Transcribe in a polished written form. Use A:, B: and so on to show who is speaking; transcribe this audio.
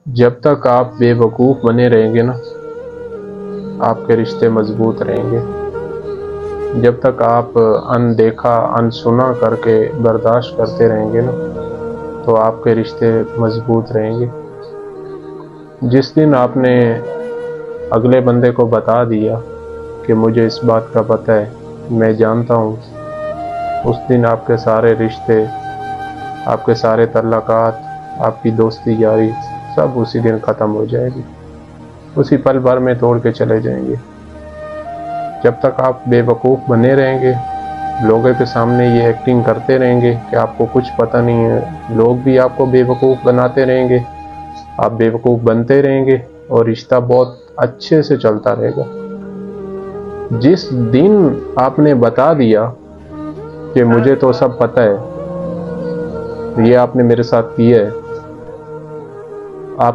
A: जब तक आप बेवकूफ़ बने रहेंगे ना, आपके रिश्ते मजबूत रहेंगे। जब तक आप अनदेखा अनसुना करके बर्दाश्त करते रहेंगे ना, तो आपके रिश्ते मजबूत रहेंगे। जिस दिन आपने अगले बंदे को बता दिया कि मुझे इस बात का पता है, मैं जानता हूँ, उस दिन आपके सारे रिश्ते, आपके सारे तल्लुकात, आपकी दोस्ती यारी सब उसी दिन ख़त्म हो जाएगी, उसी पल भर में तोड़ के चले जाएंगे। जब तक आप बेवकूफ़ बने रहेंगे, लोगों के सामने ये एक्टिंग करते रहेंगे कि आपको कुछ पता नहीं है, लोग भी आपको बेवकूफ़ बनाते रहेंगे, आप बेवकूफ़ बनते रहेंगे और रिश्ता बहुत अच्छे से चलता रहेगा। जिस दिन आपने बता दिया कि मुझे तो सब पता है, ये आपने मेरे साथ किया है,